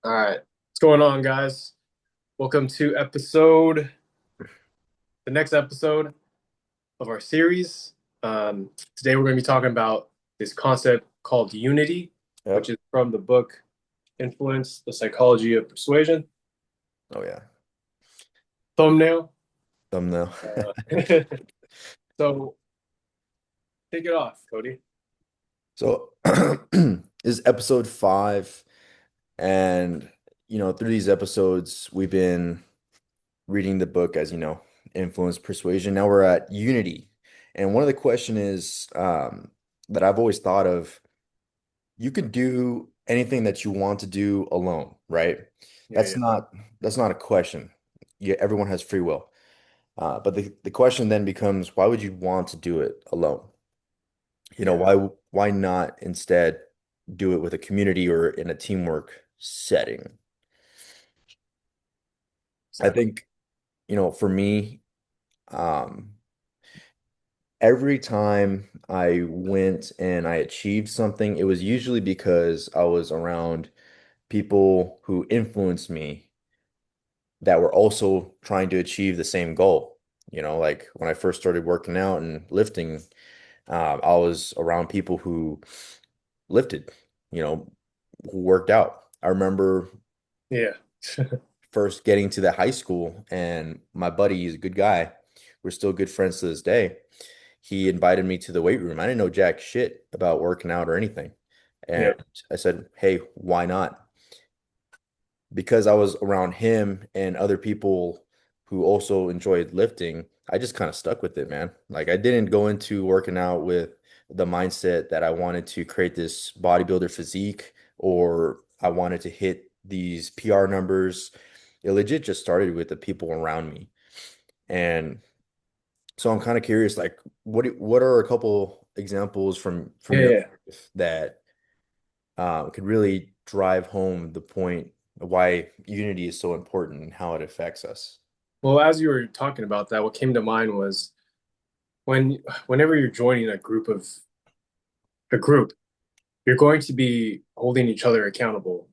All right. What's going on, guys? Welcome to the next episode of our series. Today we're going to be talking about this concept called unity, which Yep. is from the book Influence, the Psychology of Persuasion. Oh yeah. Thumbnail. Thumbnail. Uh, so take it off, Cody. So this is episode 5, and through these episodes, we've been reading the book, as you know, Influence Persuasion. Now we're at Unity, and one of the question is that I've always thought of: you can do anything that you want to do alone, right? Yeah, That's yeah, not that's not a question. Yeah, everyone has free will. But the question then becomes, why would you want to do it alone? yeah. Why not instead do it with a community or in a teamwork setting? I Exactly. think, for me, um, every time I went and I achieved something, it was usually because I was around people who influenced me that were also trying to achieve the same goal. Like when I first started working out and lifting, I was around people who lifted, you know, who worked out. I remember Yeah. first getting to the high school, and my buddy, he's a good guy. We're still good friends to this day. He invited me to the weight room. I didn't know jack shit about working out or anything. And Yeah. I said, "Hey, why not?" Because I was around him and other people who also enjoyed lifting, I just kind of stuck with it, man. Like I didn't go into working out with the mindset that I wanted to create this bodybuilder physique or I wanted to hit these PR numbers. It legit just started with the people around me. And so I'm kind of curious, like, what are a couple examples from Yeah, your yeah. life that could really drive home the point of why unity is so important and how it affects us. Well, as you were talking about that, what came to mind was whenever you're joining a group, you're going to be holding each other accountable,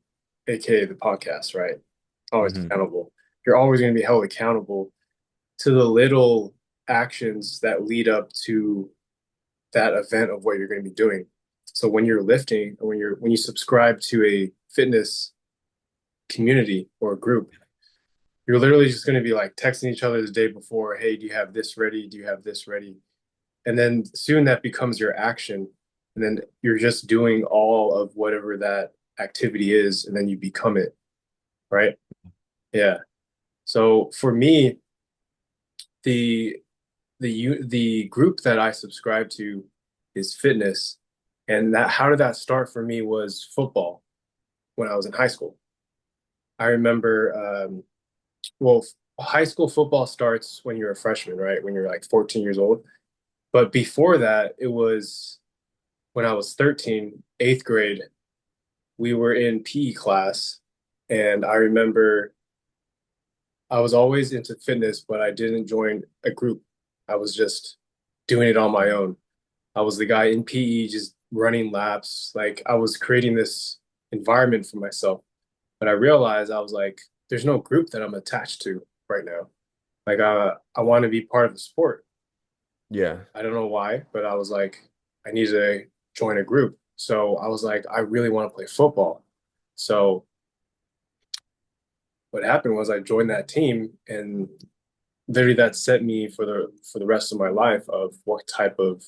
aka the podcast, right? Always Hmm. accountable. You're always going to be held accountable to the little actions that lead up to that event of what you're going to be doing. So when you're lifting or when you subscribe to a fitness community or a group, you're literally just going to be like texting each other the day before, "Hey, do you have this ready? Do you have this ready?" And then soon that becomes your action. And then you're just doing all of whatever that activity is, and then you become it, right? Yeah. So for me, the the group that I subscribe to is fitness. And that how did that start for me was football when I was in high school. I remember well, high school football starts when you're a freshman, right? When you're like 14 years old. But before that, it was when I was 13, eighth grade, we were in PE class, and I remember I was always into fitness, but I didn't join a group. I was just doing it on my own. I was the guy in PE just running laps. Like I was creating this environment for myself. But I realized I was like, there's no group that I'm attached to right now. Like I want to be part of the sport. Yeah. I don't know why, but I was like, I need to join a group. So I was like, I really want to play football. So what happened was I joined that team, and literally that set me for the rest of my life of what type of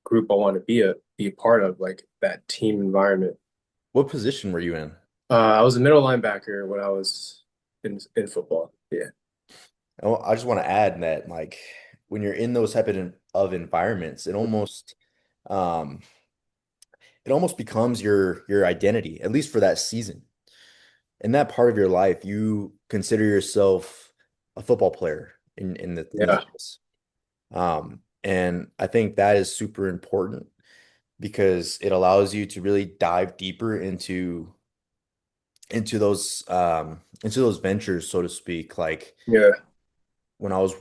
group I want to be a part of, like that team environment. What position were you in? I was a middle linebacker when I was in football. Yeah, I just want to add that, like, when you're in those type of environments, um, it almost becomes your identity, at least for that season. In that part of your life, you consider yourself a football player in the yeah, sense. And I think that is super important because it allows you to really dive deeper into those ventures, so to speak. Like yeah, when I was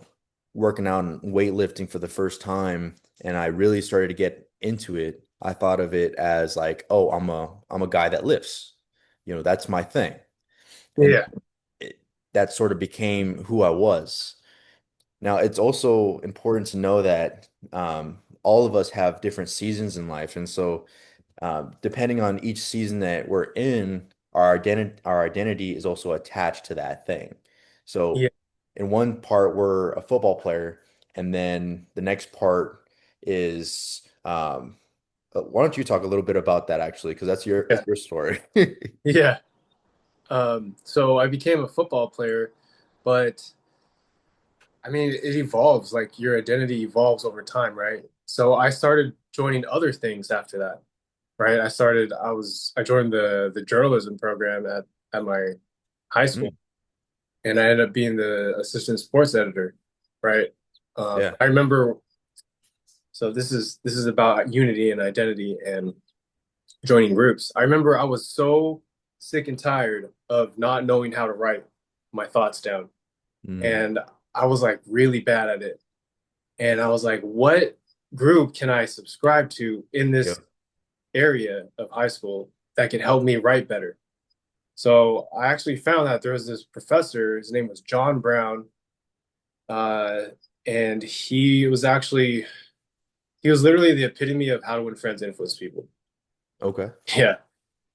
working out and weightlifting for the first time and I really started to get into it, I thought of it as like, oh, I'm a guy that lifts. That's my thing. And Yeah. it, that sort of became who I was. Now, it's also important to know that all of us have different seasons in life. And so, depending on each season that we're in, our identity is also attached to that thing. Yeah. So, in one part, we're a football player, and then the next part is why don't you talk a little bit about that actually? Because that's your Yeah. your story. Yeah. So I became a football player, but I mean, it evolves. Like your identity evolves over time, right? So I started joining other things after that, right? I joined the journalism program at my high school, Mm, and I ended up being the assistant sports editor, right? yeah. I remember. So this is about unity and identity and joining groups. I remember I was so sick and tired of not knowing how to write my thoughts down, Mm, and I was like really bad at it. And I was like, what group can I subscribe to in yeah. this area of high school that can help me write better? So I actually found that there was this professor, his name was John Brown, uh, and he was literally the epitome of how to win friends, influence people. Okay. Yeah,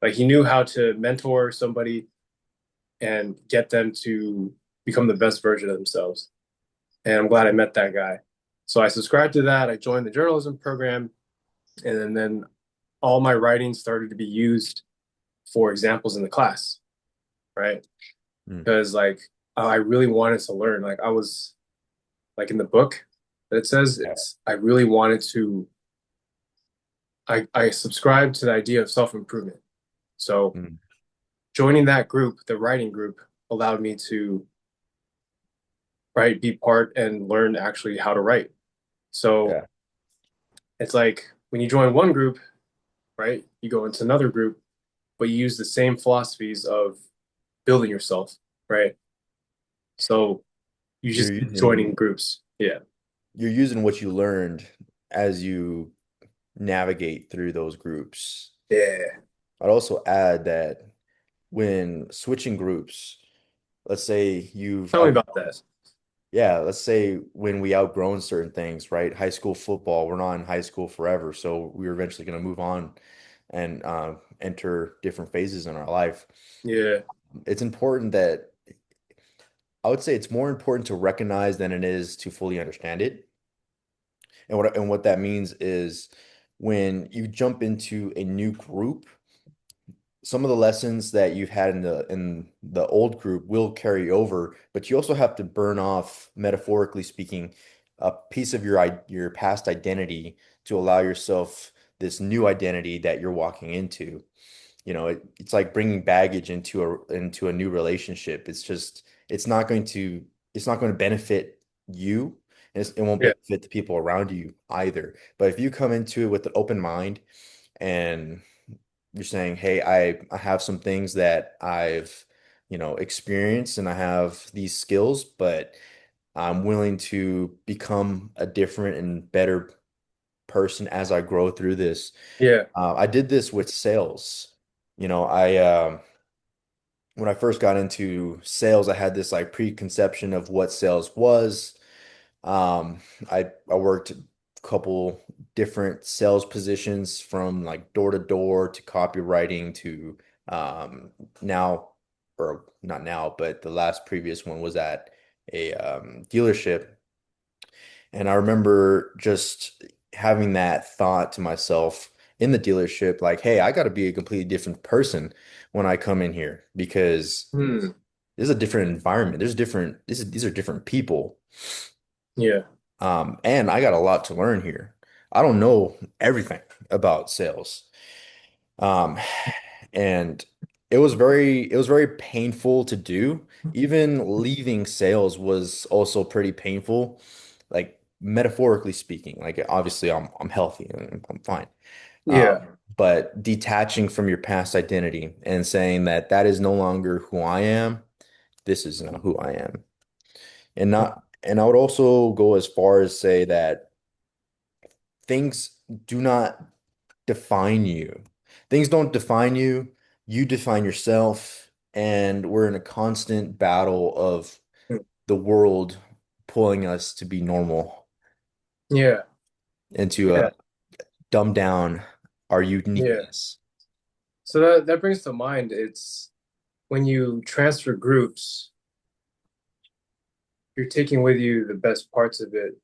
like he knew how to mentor somebody and get them to become the best version of themselves. And I'm glad I met that guy. So I subscribed to that. I joined the journalism program, and then all my writing started to be used for examples in the class, right? Mm, Because like I really wanted to learn. Like I was like in the book that it says yeah. it's I really wanted to I subscribed to the idea of self-improvement. So Mm, joining that group, the writing group, allowed me to write, be part and learn actually how to write. So yeah. it's like when you join one group, right, you go into another group, but you use the same philosophies of building yourself, right? So you You're just keep using joining groups. Yeah. you're using what you learned as you navigate through those groups. Yeah. I'd also add that when switching groups, let's say you've Tell me out about that. yeah, let's say when we outgrown certain things, right? High school football, we're not in high school forever, so we're eventually going to move on and enter different phases in our life. Yeah. It's important that I would say it's more important to recognize than it is to fully understand it. And what that means is when you jump into a new group, some of the lessons that you've had in the old group will carry over, but you also have to burn off, metaphorically speaking, a piece of your past identity to allow yourself this new identity that you're walking into. It's like bringing baggage into a new relationship. It's not going to benefit you, and it won't Yeah. benefit the people around you either. But if you come into it with an open mind and you're saying, hey, I have some things that I've experienced and I have these skills, but I'm willing to become a different and better person as I grow through this. Yeah. I did this with sales. I when I first got into sales, I had this like preconception of what sales was. Um, I worked a couple different sales positions from like door to door to copywriting to now, or not now, but the last previous one was at a dealership. And I remember just having that thought to myself in the dealership, like, hey, I got to be a completely different person when I come in here because Hmm. this is a different environment. These are different people. Yeah. And I got a lot to learn here. I don't know everything about sales. Um, and it was very painful to do. Even leaving sales was also pretty painful, like metaphorically speaking. Like obviously I'm healthy and I'm fine. Yeah. But detaching from your past identity and saying that that is no longer who I am, this is not who I am. And I would also go as far as say that things do not define you. Things don't define you. You define yourself. and we're in a constant battle of Mm. the world pulling us to be normal Yeah. and to Yeah. dumb down our Yeah. uniqueness. So that brings to mind it's when you transfer groups, you're taking with you the best parts of it.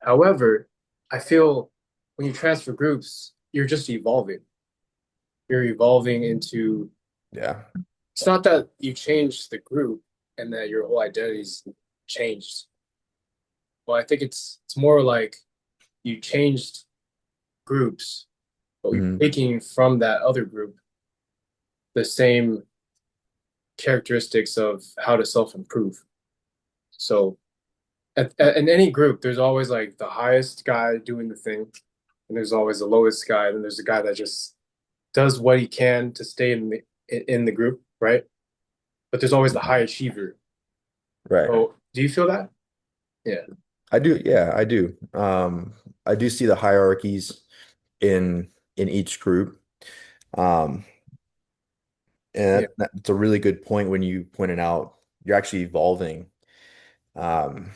However, I feel when you transfer groups, you're just evolving. You're evolving into, Yeah. it's not that you changed the group and that your whole identity's changed. Well, I think it's more like you changed groups, but you're Mhm. taking from that other group the same characteristics of how to self-improve. So in any group, there's always like the highest guy doing the thing, and there's always the lowest guy, and there's the guy that just does what he can to stay in the group, right? But there's always the high achiever. Right. Oh, do you feel that? Yeah, I do. Yeah, I do. I do see the hierarchies in each group. Um, yeah, and that's a really good point when you pointed out you're actually evolving. Um,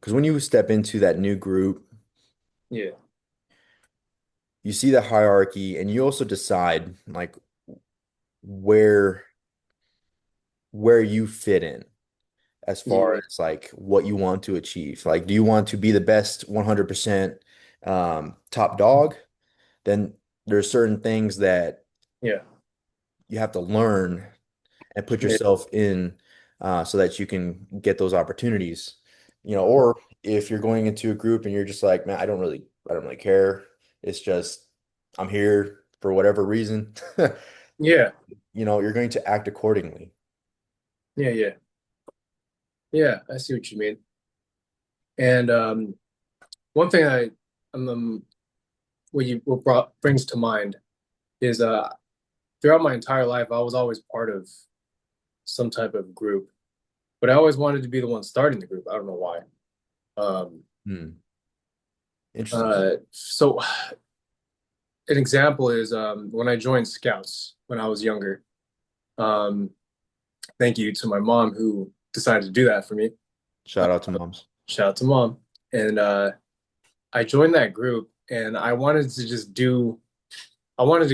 because when you step into that new group, yeah, you see the hierarchy and you also decide like where where you fit in as far yeah, as like what you want to achieve. Like, do you want to be the best 100% top dog? Then there's certain things that yeah, you have to learn and put yeah, yourself in so that you can get those opportunities. Or if you're going into a group and you're just like, man, I don't really care. It's just I'm here for whatever reason. yeah, You're going to act accordingly. yeah, yeah, yeah. I see what you mean. And one thing what brings to mind is throughout my entire life, I was always part of some type of group, but I always wanted to be the one starting the group. I don't know why. Um, Hmm. Interesting. so an example is when I joined Scouts when I was younger. Um, thank you to my mom who decided to do that for me. Uh, Shout out to moms. Shout out to mom. And I joined that group, and I wanted to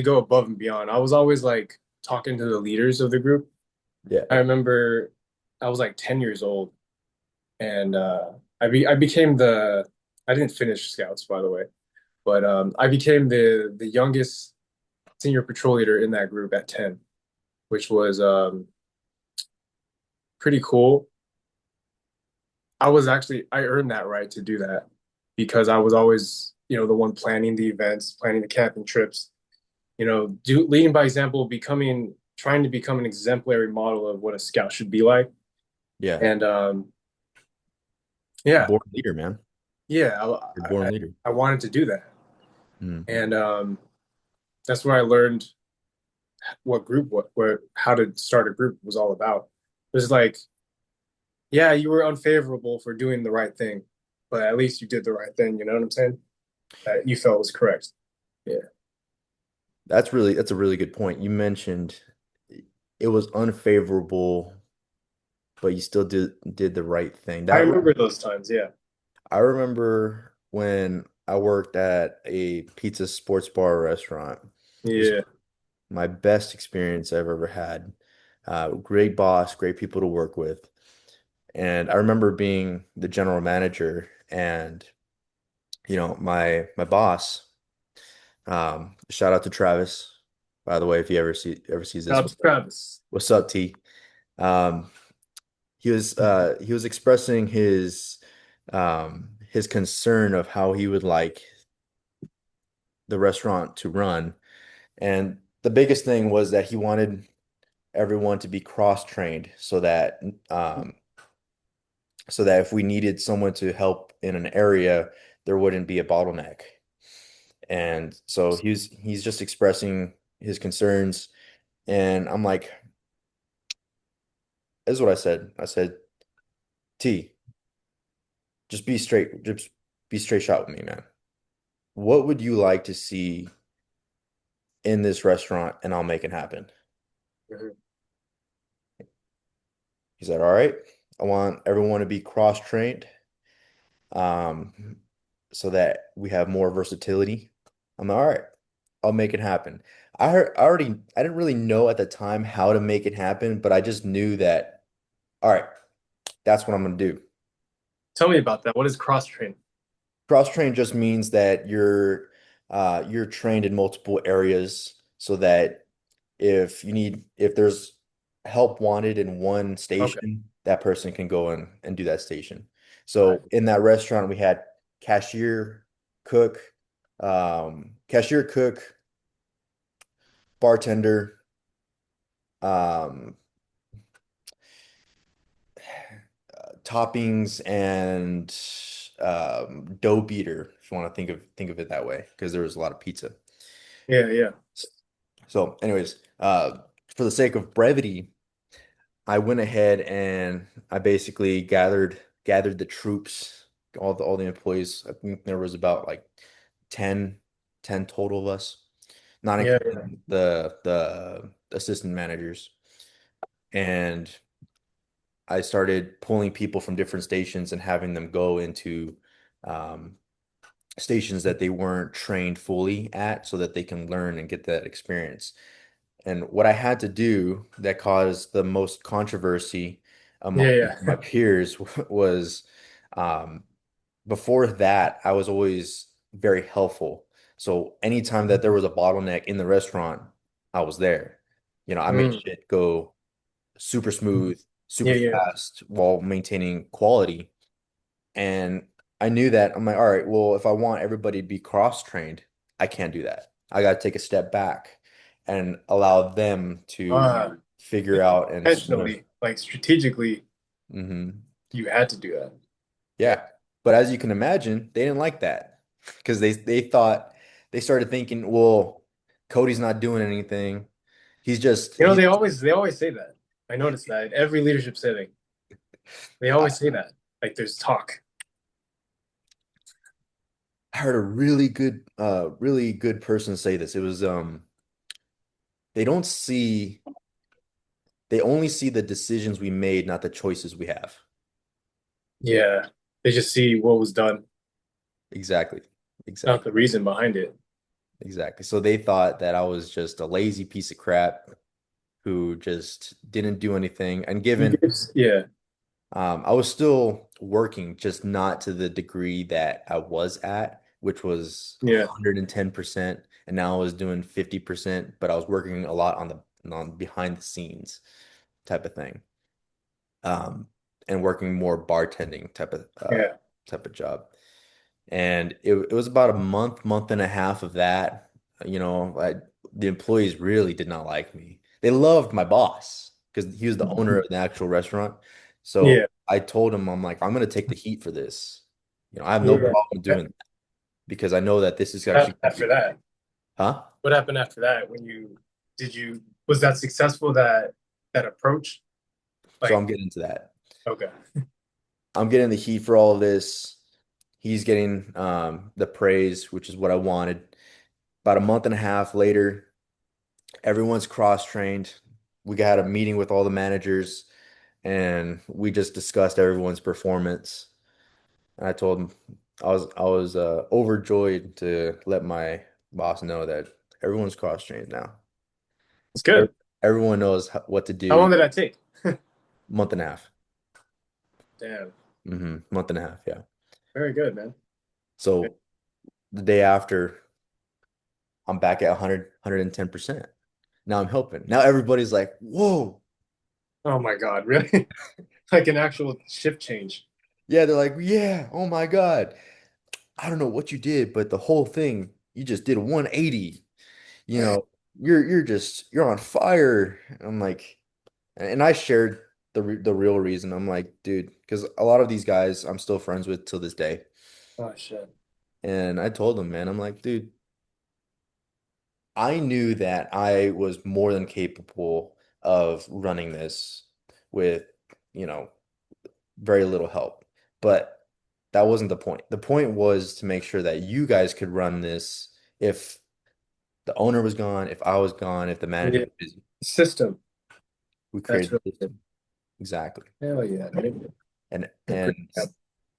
go above and beyond. I was always like talking to the leaders of the group. Yeah. I remember I was like 10 years old, and I became I didn't finish Scouts, by the way, but I became the youngest senior patrol leader in that group at 10, which was pretty cool. I earned that right to do that because I was always, the one planning the events, planning the camping trips, leading by example, trying to become an exemplary model of what a scout should be like. Yeah. And yeah, Born leader, man. yeah, You're born leader. I wanted to do that. Mm. And that's where I learned where how to start a group was all about. It was like, yeah, you were unfavorable for doing the right thing, but at least you did the right thing. You know what I'm saying? That you felt was correct. Yeah. That's a really good point. You mentioned it was unfavorable, but you still did the right thing. I That remember those times. Yeah. I remember when I worked at a pizza sports bar restaurant. It was Yeah. my best experience I've ever had. Great boss, great people to work with. And I remember being the general manager and my boss, shout out to Travis, by the way, if he ever sees Shout this. out to Travis. What's up, T? Um, he was expressing his concern of how he would like the restaurant to run. And the biggest thing was that he wanted everyone to be cross-trained um, so that if we needed someone to help in an area, there wouldn't be a bottleneck. And so he's just expressing his concerns. And I'm like, this is what I said. I said, T, just be straight shot with me, man. What would you like to see in this restaurant? And I'll make it happen. Mhm. He said, all right, I want everyone to be cross-trained, um, so that we have more versatility. I'm like, all right, I'll make it happen. I didn't really know at the time how to make it happen, but I just knew that, all right, that's what I'm gonna do. Tell me about that. What is cross train? Cross-train just means that you're trained in multiple areas so that if there's help wanted in one Okay. station, that person can go in and do that station. All right. So in that restaurant, we had cook, cashier, cook, bartender, um, toppings, and dough beater, if you want to think of it that way, because there was a lot of pizza. Yeah, yeah. So, anyways, for the sake of brevity, I went ahead and I basically gathered the troops, all the employees. I think there was about like 10 10 total of us, not Yeah, yeah. including the assistant managers. And I started pulling people from different stations and having them go into um, stations that they weren't trained fully at so that they can learn and get that experience. And what I had to do that caused the most controversy Yeah, among my yeah. peers was, um, before that, I was always very helpful. So anytime that there was a bottleneck in the restaurant, I was there. I made Mm. shit go super smooth, Yeah, super yeah. fast while maintaining quality. And I knew that I'm like, all right, well, if I want everybody to be cross-trained, I can't do that. I got to take a step back and allow them to Uh, figure out and swim. Intentionally, like strategically, Hmm. you had to do that. Yeah. Yeah. But as you can imagine, they didn't like that because they thought they started thinking, well, Cody's not doing anything. You know, He's they always say that. I noticed that in every leadership setting. They I always say that. Like there's talk. heard a really good person say this. It was they don't see they only see the decisions we made, not the choices we have. Yeah. They just see what was done, Exactly. not Exactly. the reason behind it. Exactly. So they thought that I was just a lazy piece of crap who just didn't do anything. And given Yeah. I was still working, just not to the degree that I was at, which was Yeah. 110%. And now I was doing 50%, but I was working a lot on behind the scenes type of thing. Um, and working more bartending Yeah. type of job. And it was about a month and a half of that. The employees really did not like me. They loved my boss because he was the owner of the actual restaurant. So Yeah. I told him, I'm like, I'm going to take the heat for this. I have no Yeah. problem doing that because I know that this is actually going to After be, that, huh? what happened after that? When you did you was that successful that approach? So Like, I'm getting into that. okay. I'm getting the heat for all of this. He's getting the praise, which is what I wanted. About a month and a half later, everyone's cross-trained. We got a meeting with all the managers and we just discussed everyone's performance. And I told him I was overjoyed to let my boss know that everyone's cross-trained now. It's Ev- good. Everyone knows what to How do. long did that take? Month and a half. Damn. Month and a half, yeah. Very good, man. So the day after, I'm back at 110%. Now I'm helping. Now everybody's like, whoa. Oh my God, really? Like an actual shift change. Yeah, they're like, yeah, oh my God. I don't know what you did, but the whole thing, you just did a 180. You know, you're on fire. I'm like, and I shared the real reason. I'm like, dude, because a lot of these guys I'm still friends with till this day. Oh shit. And I told them, man, I'm like, dude, I knew that I was more than capable of running this with, you know, very little help. But that wasn't the point. The point was to make sure that you guys could run this if the owner was gone, if I was gone, if the manager Yeah. was busy. System. We That's created really the good. system. exactly. Hell yeah, dude. They're And pretty happy.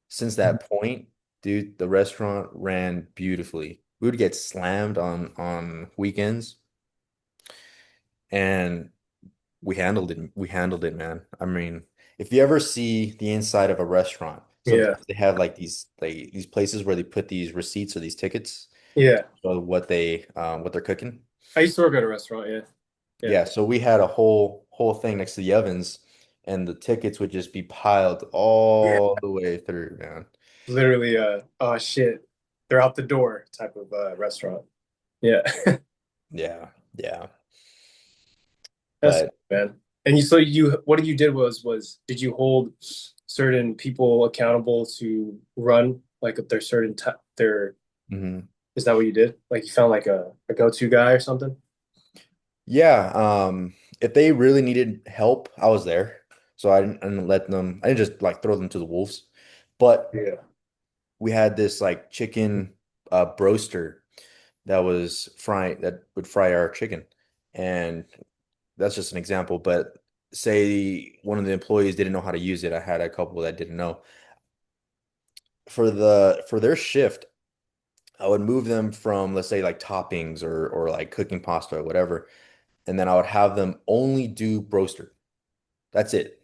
since that point, dude, the restaurant ran beautifully. We would get slammed on weekends, and we handled it. We handled it, man. I mean, if you ever see the inside of a restaurant, Yeah, sometimes they have like these places where they put these receipts or these tickets yeah. of what they're cooking. I used to work at a restaurant. Yeah, yeah. Yeah, so we had a whole thing next to the ovens, and the tickets would just be piled Yeah. all the way through, man. Literally, oh shit, they're out the door type of restaurant. Yeah, Yeah, yeah. that's But man. And what you did was did you hold certain people accountable to run like if there's certain their mhm. is that what you did? Like you found like a go-to guy or something? Yeah, if they really needed help, I was there. So I didn't let them, I didn't just like throw them to the wolves. But Yeah. we had this like chicken broaster that would fry our chicken. And that's just an example. But say one of the employees didn't know how to use it. I had a couple that didn't know. For their shift, I would move them from, let's say, like toppings or like cooking pasta or whatever, and then I would have them only do broaster. That's it.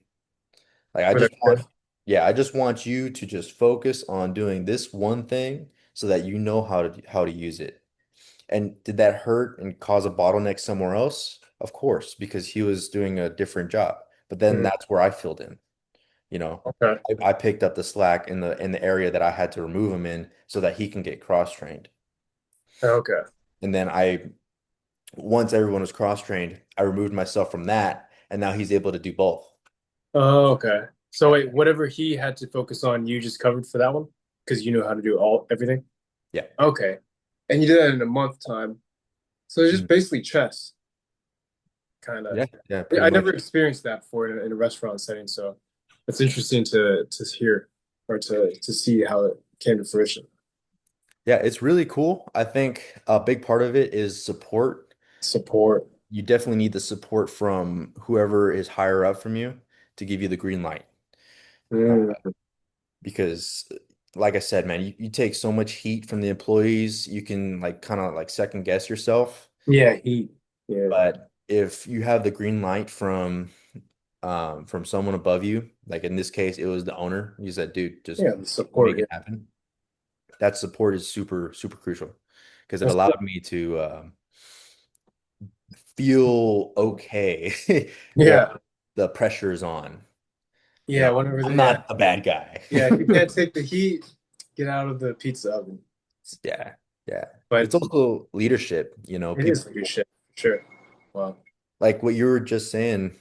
Like I For their just want, shift? yeah, I just want you to just focus on doing this one thing so that you know how to use it. And did that hurt and cause a bottleneck somewhere else? Of course, because he was doing a different job. But then Mm, that's where I filled in. You know, okay. I picked up the slack in the area that I had to remove him in so that he can get cross-trained. Okay. And then once everyone was cross-trained, I removed myself from that, and now he's able to do both. Oh, okay. So Yeah, wait, whatever he had to focus on, you just covered for that one because you know how to do everything. yeah, Okay. And you did that in a month time. So it's just Mhm. basically chess, kind of. Yeah, yeah, pretty I never much. experienced that before in a restaurant setting, so it's interesting to hear or to see how it came to fruition. Yeah, it's really cool. I think a big part of it is support. Support. You definitely need the support from whoever is higher up from you to give you the green light. Uh, Mm. because like I said, man, you take so much heat from the employees, you can like kind of like second guess yourself. Yeah, heat. Yeah. But if you have the green light from someone above you, like in this case, it was the owner. He said, dude, just Yeah, the support. make Yeah. it happen. That support is super crucial because it That's allowed me to feel okay while yeah. the pressure is on. You Yeah, know, whenever I'm yeah. not a bad guy. Yeah, if you can't take the heat, get out of the pizza oven. Yeah, yeah. But It's also leadership, you know, it is people leadership, for sure. Wow. like what you were just saying.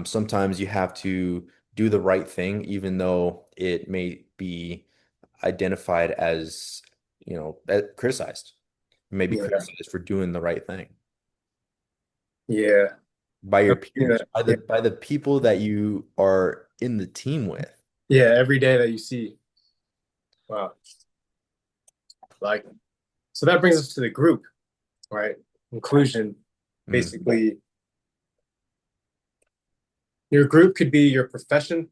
Sometimes you have to do the right thing, even though it may be identified as, criticized. You may be Yeah. criticized for doing the right thing Yeah. by your I've seen peers, that. Yeah. by the people that you are in the team with. Yeah, every day that you see. Wow. Like, so that brings us to the group, right? Inclusion. Mm, Basically, your group could be your profession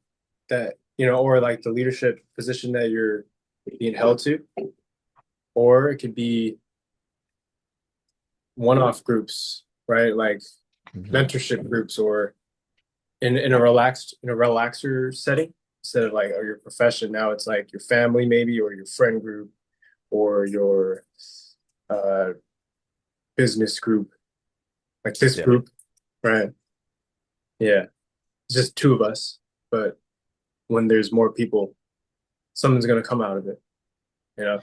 that, or like the leadership position that you're being held to, or it could be one-off groups, right? Like mhm. mentorship groups or in a relaxer setting instead of like your profession. Now it's like your family maybe or your friend group or your uh business group, like this Yeah. group, right? Yeah. It's just two of us, but when there's more people, something's gonna come out of it, you know?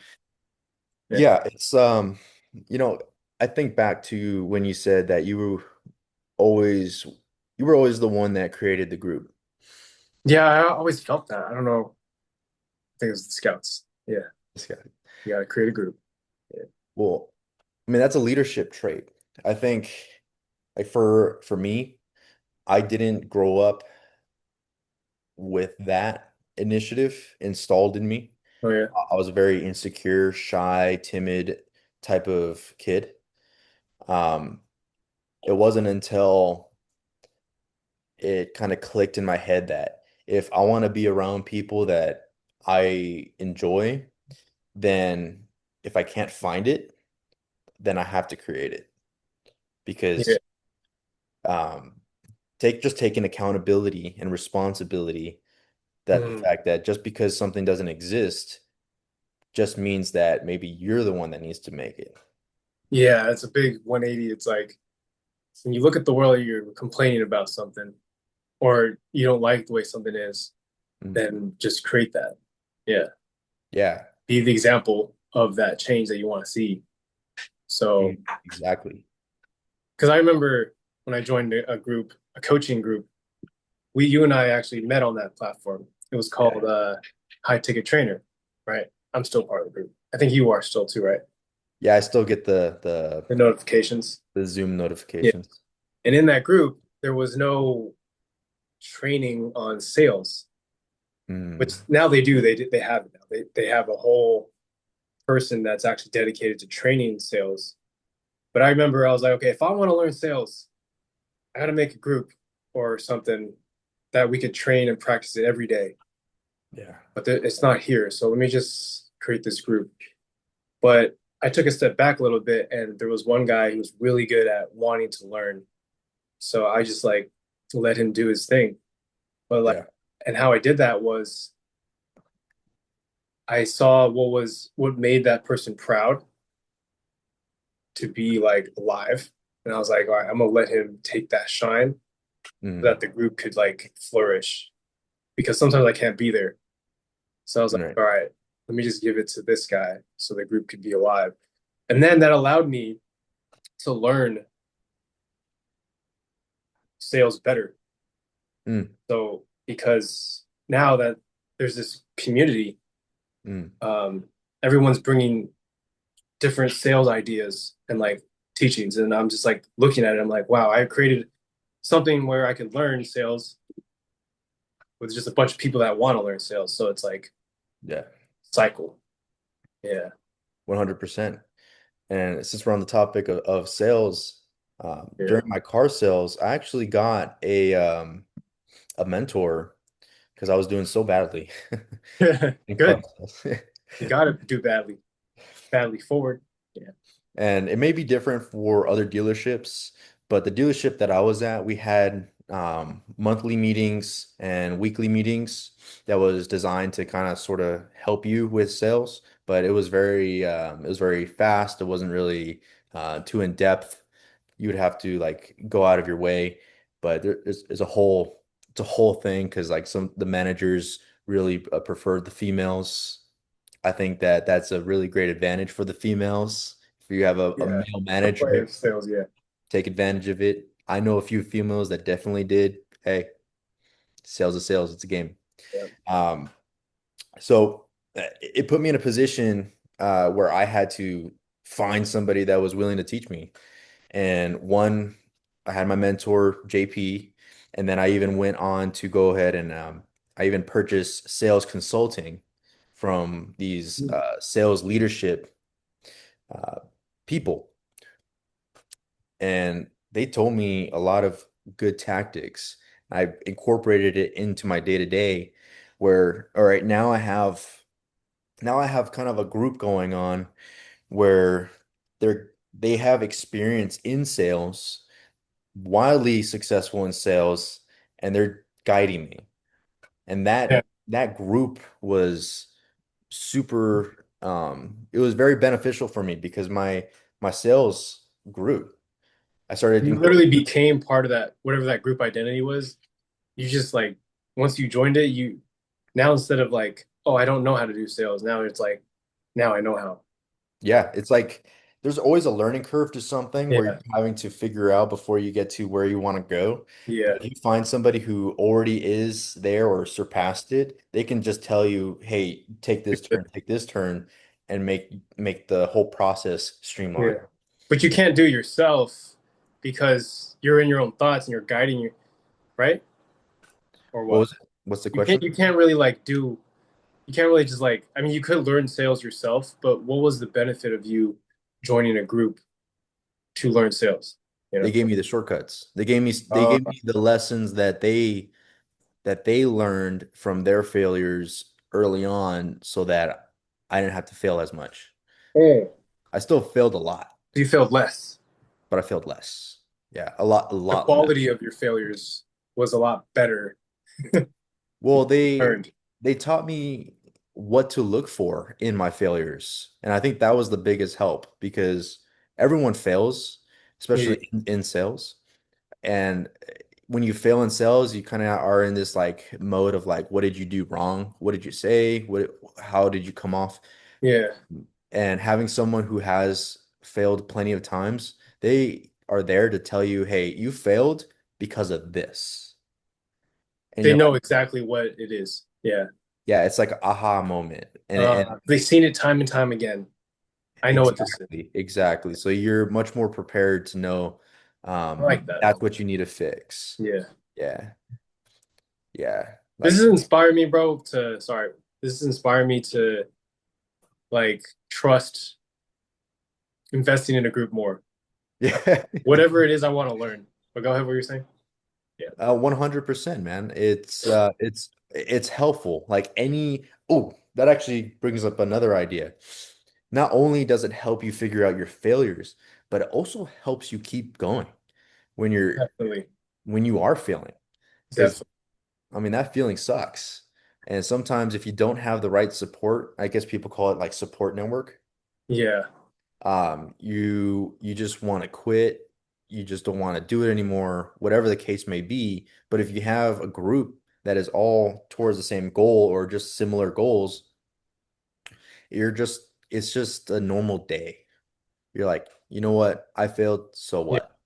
Yeah. Yeah, it's you know, I think back to when you said that always you were always the one that created the group. Yeah, I always felt that. I don't know. I think it was the scouts. Yeah. This guy. You gotta create a group. Yeah. Well, I mean, that's a leadership trait. I think like for me, I didn't grow up with that initiative installed in me. Oh yeah. I was a very insecure, shy, timid type of kid. Um, it wasn't until it kind of clicked in my head that if I want to be around people that I enjoy, then if I can't find it, then I have to create it Yeah. because um, taking accountability and responsibility that the Mm. fact that just because something doesn't exist just means that maybe you're the one that needs to make it. Yeah, it's a big 180. It's like when you look at the world, you're complaining about something, or you don't like the way something is, Mm. then just create that. Yeah. Yeah, Be the example of that change that you want to see. So, exactly. because I remember when I joined a group, a coaching group, you and I actually met on that platform. It was Yeah. called High Ticket Trainer, right? I'm still part of the group. I think you are still too, right? Yeah, I still get The notifications. the Zoom Yeah. notifications. And in that group, there was no training on sales, which Mm. now they do. They have it now. They have a whole person that's actually dedicated to training sales. But I remember I was like, okay, if I want to learn sales, I got to make a group or something that we could train and practice it every day. Yeah. But it's not here, so let me just create this group. But I took a step back a little bit, and there was one guy who was really good at wanting to learn. So I just like let him do his thing. But like, Yeah. and how I did that was I saw what made that person proud to be like alive. And I was like, all right, I'm gonna let him take that shine so Mm. that the group could like flourish. Because sometimes I can't be there. So I was like, Right. all right, let me just give it to this guy so the group could be alive. And then that allowed me to learn sales better. Mm. So because now that there's this community, Mm. um, everyone's bringing different sales ideas and like teachings, and I'm just like looking at it. I'm like, wow, I created something where I could learn sales with just a bunch of people that want to learn sales. So it's like Yeah. cycle. Yeah. 100%. And since we're on the topic of sales, Yeah. during my car sales, I actually got a mentor because I was doing so badly in car Good. sales. You got to do badly forward. Yeah. And it may be different for other dealerships, but the dealership that I was at, we had monthly meetings and weekly meetings that was designed to kind of sort of help you with sales. But it was very fast. It wasn't really too in depth. You would have to like go out of your way. But there's a whole it's a whole thing because like some the managers really preferred the females. I think that that's a really great advantage for the females. If you have a Yeah. male A way manager, of sales. Yeah. take advantage of it. I know a few females that definitely did. Hey, sales is sales. It's a game. Yeah. Um, so it put me in a position where I had to find somebody that was willing to teach me. And one, I had my mentor, JP, and then I even went on to go ahead and I even purchased sales consulting from these sales leadership uh, people. And they told me a lot of good tactics. I incorporated it into my day to day where, all right, now I have kind of a group going on where they have experience in sales, wildly successful in sales, and they're guiding me. And Yeah. that group was super it was very beneficial for me because my sales grew. I started You incorporating. literally became part of that, whatever that group identity was. You just like, once you joined it, you now instead of like, oh, I don't know how to do sales, now it's like, now I know how. Yeah, it's like there's always a learning curve to something where you're Yeah. having to figure out before you get to where you want to go. Yeah. But if you find somebody who already is there or surpassed it, they can just tell you, "Hey, take this turn," and make the whole process Yeah. streamlined. But you can't do it yourself because you're in your own thoughts and you're guiding you, right? Or What what? was it? What's the question? You can't really like do you can't really just like I mean you could learn sales yourself, but what was the benefit of you joining a group to learn sales? you They know? gave me the shortcuts. They Uh, gave me the lessons that they learned from their failures early on so that I didn't have to fail as much. oh, I still failed a lot, you failed less. but I failed less. Yeah, a The lot less. quality of your failures was a lot better Well, because you learned. they taught me what to look for in my failures. And I think that was the biggest help because everyone fails, Yeah, especially in sales. And when you fail in sales, you kind of are in this like mode of like, what did you do wrong? What did you say? How did you come off? yeah. And having someone who has failed plenty of times, they are there to tell you, hey, you failed because of this. And They you're know like, exactly what it is. Yeah. yeah, it's like an aha moment. And They've seen it time and time again. I know what this is. exactly, exactly. So you're much more prepared to know I like that. that's what you need to fix. Yeah. Yeah, yeah. This Like, has inspired me, bro, sorry. This has inspired me to like trust investing in a group more. yeah. Whatever it is I want to learn. But go ahead, what you're saying? Yeah. 100%, man. It's helpful. Like any, oh, that actually brings up another idea. Not only does it help you figure out your failures, but it also helps you keep going when Definitely. when you are failing. Because Definitely. I mean that feeling sucks. And sometimes if you don't have the right support, I guess people call it like support network. Yeah. You just want to quit, you just don't want to do it anymore, whatever the case may be. But if you have a group that is all towards the same goal or just similar goals, it's just a normal day. You're like, you know what? I failed, so Yeah. what?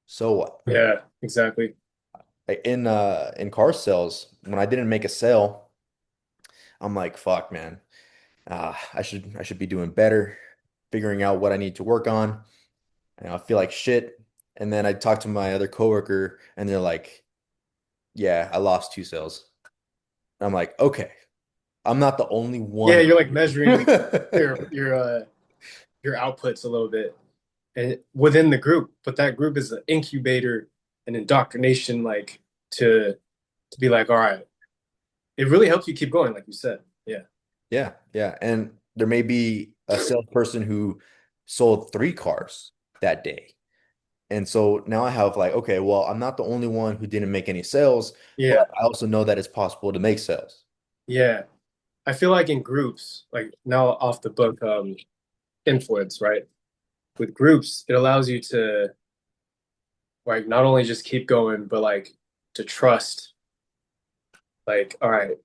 So what? Yeah. Exactly. Like in car sales, when I didn't make a sale, I'm like, fuck, man. I should be doing better, figuring out what I need to work on. And I feel like shit. And then I talk to my other coworker and they're like, yeah, I lost 2 sales. And I'm like, okay, I'm not the only Yeah, one. you're like measuring your your uh your outputs a little bit and within the group, but that group is an incubator and indoctrination like to be like, all right, it really helps you keep going, like you said. Yeah. Yeah, yeah. And there may be a salesperson who sold 3 cars that day. And so now I have like, okay, well, I'm not the only one who didn't make any sales, but Yeah. I also know that it's possible to make sales. Yeah. I feel like in groups, like now off the book, influence, right? With groups, it allows you to like not only just keep going, but like to trust, like, all right,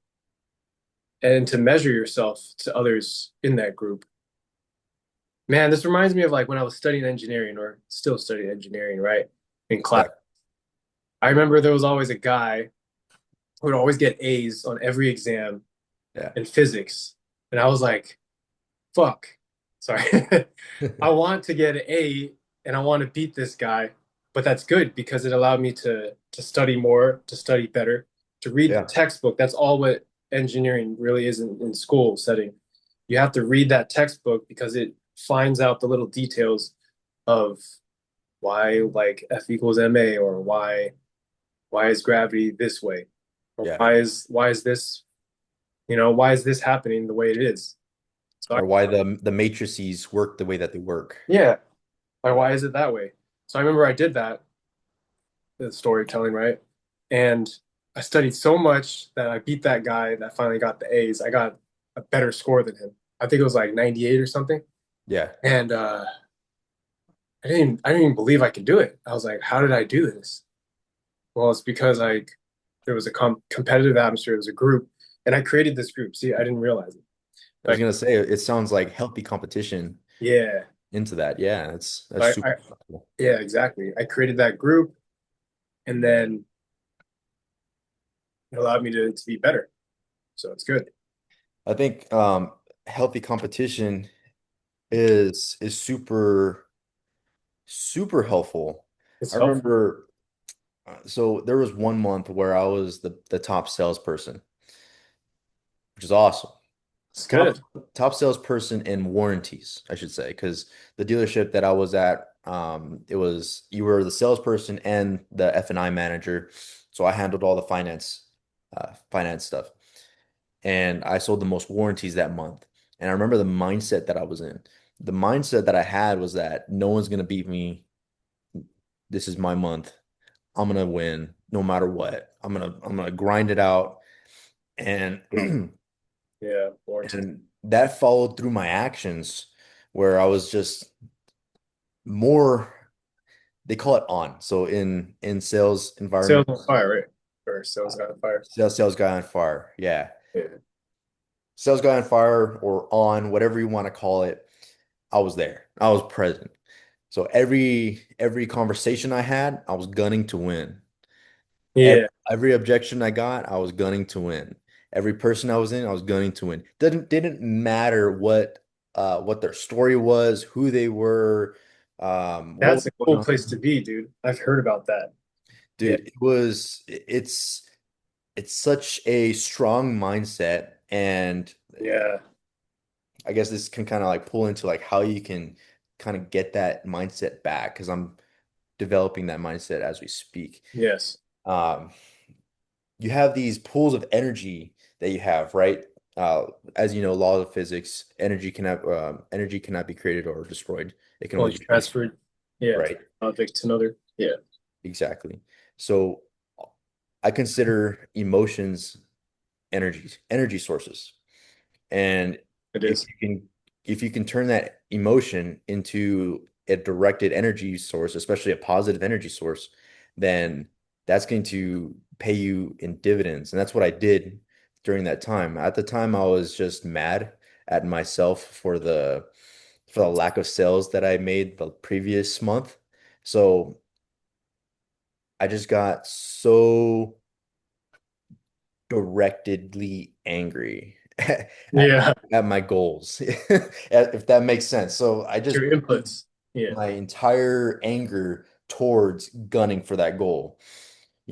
and to measure yourself to others in that group. Man, this reminds me of like when I was studying engineering or still studying engineering, right? In class. Yeah, I remember there was always a guy who would always get A's on every exam yeah, in physics. And I was like, fuck. Sorry. I want to get an A and I want to beat this guy, but that's good because it allowed me to study more, to study better, to read the yeah, textbook. That's all what engineering really is in school setting. You have to read that textbook because it finds out the little details of why like F equals ma or why is gravity this way or yeah. why is this why is this happening the way it is. So Or why the matrices work the way that they work. yeah, like why is it that way? So I remember I did that, the storytelling, right? And I studied so much that I beat that guy that finally got the A's. I got a better score than him. I think it was like 98 or something. Yeah, And I didn't even believe I could do it. I was like, how did I do this? Well, it's because there was a competitive atmosphere, it was a group, and I created this group. See, I didn't realize it. I was Like, gonna say it sounds like healthy competition yeah. into that. Yeah, So that's super cool. yeah, exactly. I created that group and then it allowed me to be better. So it's good. I think healthy competition is super helpful. It's I helpful. remember so there was one month where I was the top salesperson, which is awesome. It's Top good. top salesperson in warranties, I should say, because the dealership that I was at It was you were the salesperson and the F&I manager. So I handled all the finance stuff. And I sold the most warranties that month. And I remember the mindset that I was in. The mindset that I had was that no one's gonna beat me. This is my month. I'm gonna win no matter what. I'm gonna grind it out. And Yeah, warranties. and that followed through my actions where I was just more, they call it on. So in sales Sales on environments, fire, right? Or uh, sales got on fire. sales guy on fire. Yeah. Yeah. Sales guy on fire or on, whatever you want to call it. I was there. I was present. So every conversation I had, I was gunning to win. Every, Yeah, every objection I got, I was gunning to win. Every person I was in, I was gunning to win. Didn't matter what their story was, who they were, what that's was a going cool on. place to be, dude. I've heard about that. Yeah, Dude, it's such a strong mindset, and yeah, I guess this can kind of like pull into like how you can kind of get that mindset back because I'm developing that mindset as we speak. yes, Um, you have these pools of energy that you have, right? Uh, as you know, laws of physics, energy cannot be created or destroyed. It can only only be transferred, transferred. Yeah, right? object to another. Yeah, Exactly. So I consider emotions energy sources. And it if is. you can if you can turn that emotion into a directed energy source, especially a positive energy source, then that's going to pay you in dividends. And that's what I did during that time. At the time, I was just mad at myself for the lack of sales that I made the previous month. So I just got so directedly angry Yeah, at my goals, if that makes sense. So I just your put inputs. Yeah, my entire anger towards gunning for that goal.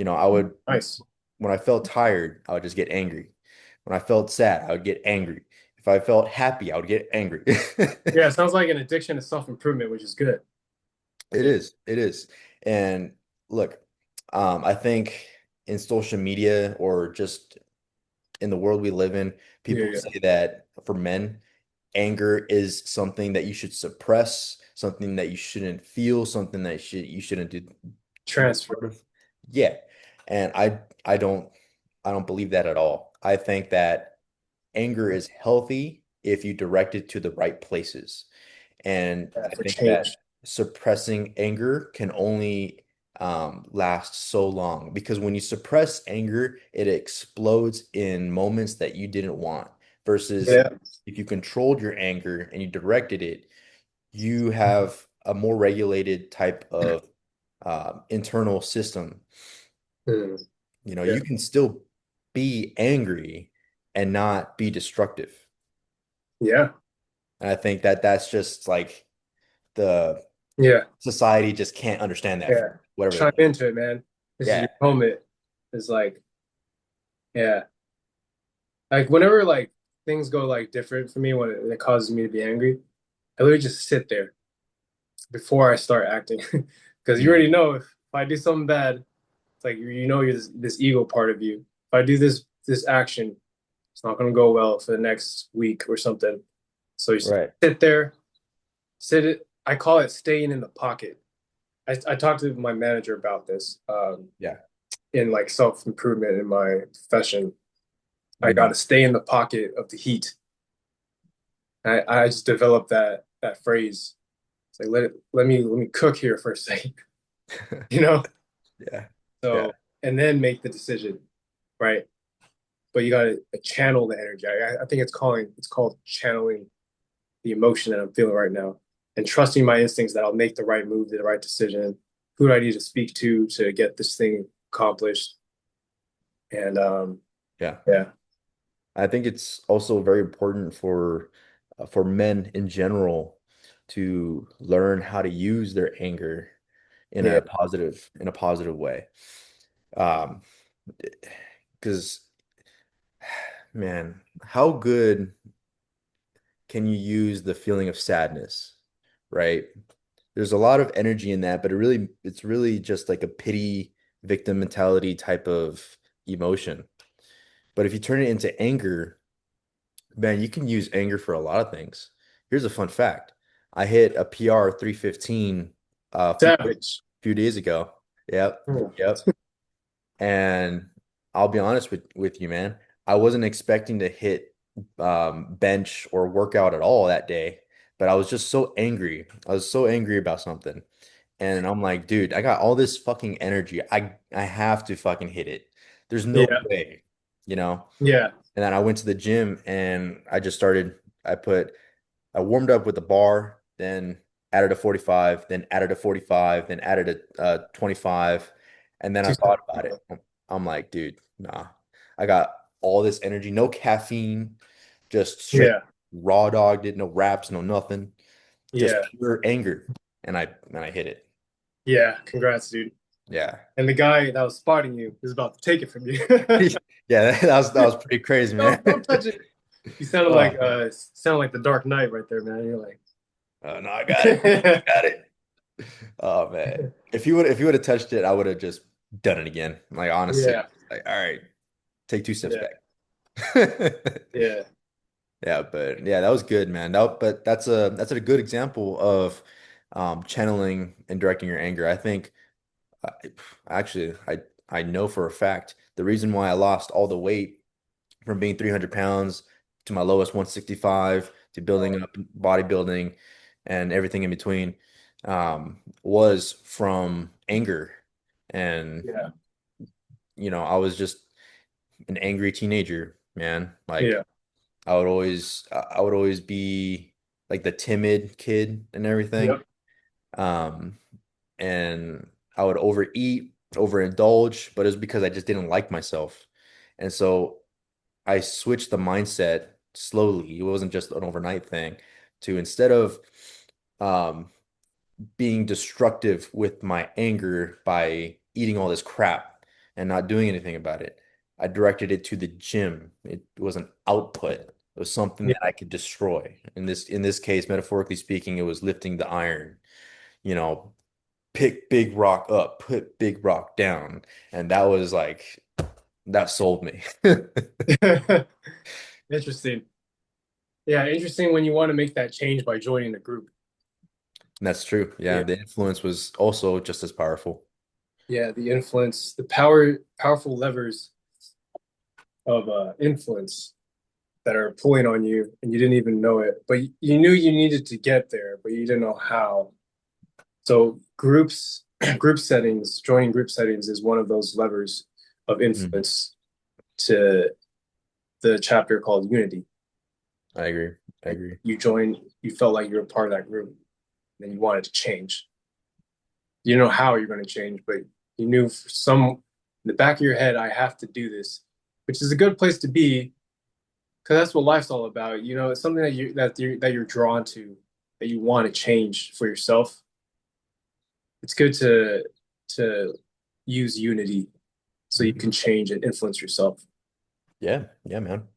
I would, nice. when I felt tired, I would just get angry. When I felt sad, I would get angry. If I felt happy, I would get angry. Yeah, it sounds like an addiction to self-improvement, which is good. It Yeah, is. It is. And look, I think in social media or just in the world we live in, yeah, people yeah. say that for men, anger is something that you should suppress, something that you shouldn't feel, something that you shouldn't do be a Transfer. part of. Yeah. And I don't believe that at all. I think that anger is healthy if you direct it to the right places. And Yeah, I for think that change. suppressing anger can only last so long because when you suppress anger, it explodes in moments that you didn't want. Versus Yeah. if you controlled your anger and you directed it, you have a more regulated type of internal system. Mm, yeah, You can still be angry and not be destructive. yeah, And I think that that's just like the yeah, society just can't understand that for yeah. whatever they Chime want. into it, man. This is Yeah. your moment. It's like, yeah, like whenever like things go like different for me when it causes me to be angry, I literally just sit there before I start acting. Because you Mm. already know if I do something bad, it's like you know you're this ego part of you. If I do this action, it's not gonna go well for the next week or something. So you just Right. sit there, sit it. I call it staying in the pocket. I talked to my manager about this Yeah. in like self improvement in my profession. I got Mm. to stay in the pocket of the heat. I just developed that phrase. It's like let me cook here for a second, you know. Yeah. Yeah. So and then make the decision, right? But you got to channel the energy. I think it's called channeling the emotion that I'm feeling right now, and trusting my instincts that I'll make the right move, the right decision. Who do I need to speak to get this thing accomplished? And Yeah. yeah, I think it's also very important for men in general to learn how to use their anger yeah, in a positive way. Um, because man, how good can you use the feeling of sadness, right? there's a lot of energy in that, but it's really just like a pity victim mentality type of emotion. But if you turn it into anger, man, you can use anger for a lot of things. Here's a fun fact. I hit a PR 315 Savage. few days ago. Yep. Hmm. Yep. And I'll be honest with you, man. I wasn't expecting to hit bench or workout at all that day, but I was just so angry. I was so angry about something. And I'm like, dude, I got all this fucking energy. I have to fucking hit it. There's no Yeah. way, you know? Yeah. And then I went to the gym and I warmed up with the bar, then added a 45, then added a 45, then added a 25. And then I Two thought seconds. about it. I'm like, dude, nah. I got all this energy, no caffeine, just straight Yeah. raw dogged it, no wraps, no nothing, just Yeah. pure anger. And I hit it. Yeah. Congrats, dude. Yeah. And the guy that was spotting you is about to take it from you. Yeah, that was pretty crazy, man. Don't touch it. You Oh, sounded like the Dark Knight right there, man. You're like, oh no, I got it. Got it. Oh man. If you would have touched it, I would have just done it again. Like honestly. yeah, Like, all right, take two steps yeah, back. yeah, Yeah, but yeah, that was good, man. But that's a good example of channeling and directing your anger. I think uh, actually I know for a fact the reason why I lost all the weight from being 300 pounds to my lowest 165 to building up bodybuilding and everything in between was from anger. And, yeah, I was just an angry teenager, man. Like yeah. I would always be like the timid kid and everything. Yep. Um, and I would overeat, overindulge, but it was because I just didn't like myself. And so I switched the mindset slowly. It wasn't just an overnight thing to instead of um, being destructive with my anger by eating all this crap and not doing anything about it, I directed it to the gym. It was an output. It was something Yeah. that I could destroy. In this case, metaphorically speaking, it was lifting the iron. You know, pick big rock up, put big rock down. And that was like that sold me. Interesting. Yeah, interesting when you want to make that change by joining a group. That's true. Yeah, Yeah, the influence was also just as powerful. yeah. The influence, powerful levers of influence that are pulling on you, and you didn't even know it, but you knew you needed to get there, but you didn't know how. So joining group settings is one of those levers of Mhm. influence to the chapter called Unity. I agree. I Like agree. you felt like you were part of that group, and you wanted to change. You didn't know how you're going to change, but you knew for some in the back of your head, I have to do this, which is a good place to be because that's what life's all about. It's something that you're drawn to, that you want to change for yourself. It's good to use unity so you Mhm. can change and influence yourself. Yeah, yeah, man.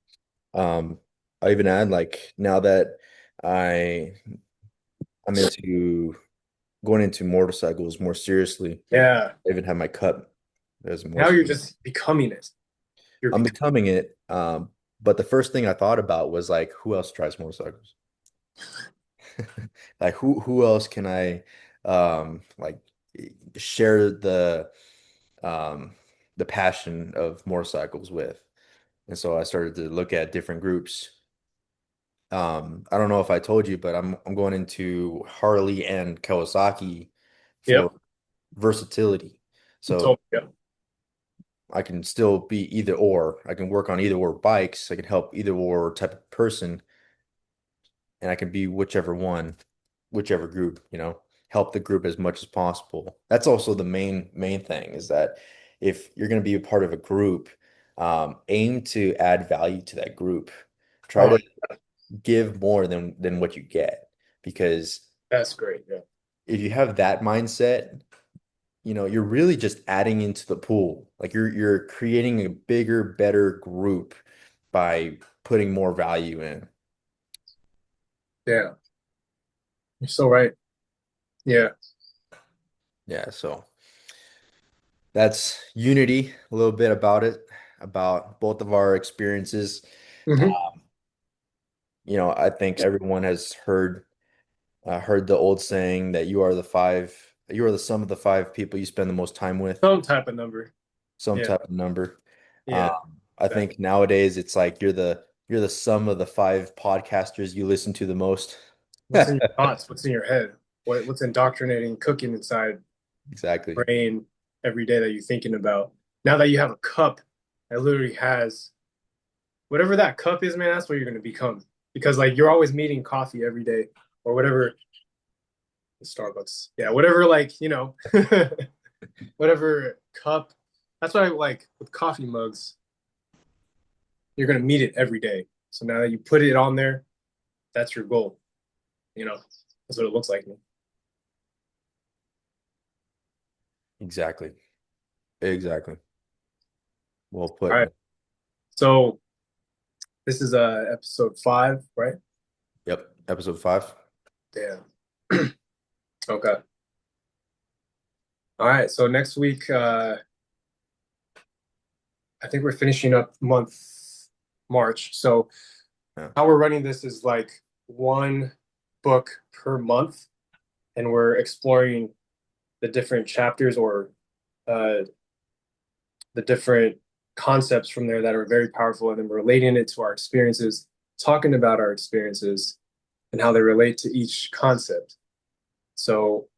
Um, I even add like now that I I'm into going into motorcycles more seriously. Yeah. I even have my cup as a Now you're motorcycle. just becoming it. You're I'm becoming. becoming it. But the first thing I thought about was like, who else drives motorcycles? Like who else can I like share um the passion of motorcycles with? And so I started to look at different groups. I don't know if I told you, but I'm going into Harley and Kawasaki for Yep. versatility. You told So me. Yep. I can still be either or. I can work on either or bikes. I can help either or type of person, and I can be whichever one, whichever group, help the group as much as possible. That's also the main thing is that if you're going to be a part of a group, aim to add value to that group. Try Oh, to give more than what you get because that's great. Yeah. if you have that mindset, you're really just adding into the pool. Like you're creating a bigger, better group by putting more value in. Yeah. You're so right. Yeah. Yeah, so that's unity, a little bit about it, about both of our experiences. Hmm. I think everyone has heard the old saying that you are the sum of the five people you spend the most time with, Some type of number. some Yeah. type of number. Yeah. I Exactly. think nowadays it's like you're the sum of the five podcasters you listen to the most. What's in your thoughts? What's in your head? What's indoctrinating, cooking inside Exactly. brain every day that you're thinking about? Now that you have a cup that literally has whatever that cup is, man, that's what you're gonna become. Because like you're always meeting coffee every day or whatever Starbucks. Yeah, whatever like, whatever cup. That's why I like with coffee mugs, you're gonna meet it every day. So now that you put it on there, that's your goal. You know, that's what it looks like. Exactly. Exactly. Well All put, right. man. So this is episode 5, right? Yep. Episode 5. Yeah. Okay. All right. So next week, I think we're finishing up month March. So Yeah. how we're running this is like one book per month, and we're exploring the different chapters or uh, the different concepts from there that are very powerful, and then we're relating it to our experiences, talking about our experiences and how they relate to each concept. So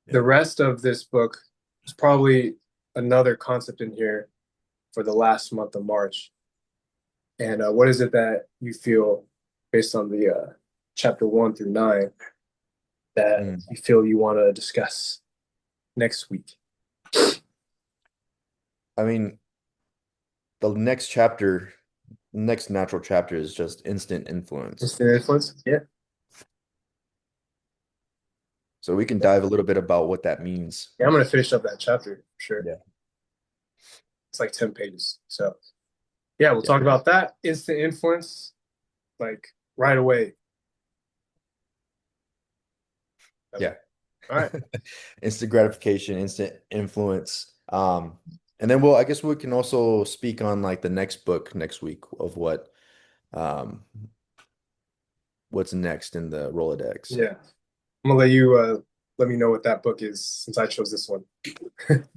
the Yeah. rest of this book is probably another concept in here for the last month of March. And what is it that you feel, based on the chapter 1 through 9, that Mm. you feel you want to discuss next week? I mean, the next natural chapter is just instant influence. Instant influence? Yeah. So we can dive a little bit about what that means. Yeah, I'm going to finish up that chapter for sure. Yeah. It's like 10 pages. So, yeah, we'll Yeah. talk about that. Instant influence, like right away. Yeah. All right. Instant gratification, instant influence. And then I guess we can also speak on like the next book next week of um, what's next in the Rolodex. Yeah. I'm gonna let you let me know what that book is since I chose this one. And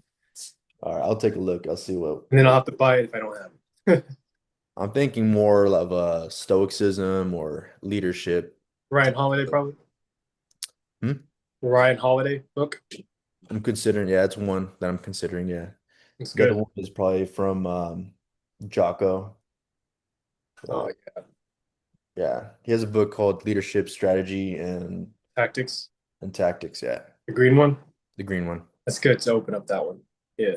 All right, I'll take a look. I'll see then I'll what have to buy it if I don't have it. I'm thinking more of a stoicism or leadership. Ryan Holiday, probably. Hmm? Ryan Holiday book. I'm considering, yeah, it's one that I'm considering, yeah. It's The other good. one is probably from Jocko. Oh, Uh, yeah. yeah, he has a book called Leadership Strategy Tactics. and Tactics. Yeah, The green one. the green one. That's good to open up that one. Yeah.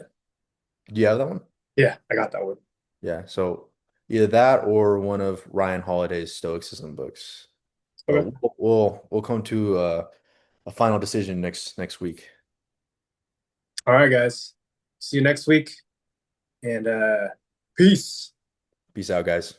Do you have that one? Yeah, I got that one. Yeah, so either that or one of Ryan Holiday's Stoicism books. But Okay. we'll come to a final decision next week. All right, guys. See you next week and peace. Peace out, guys.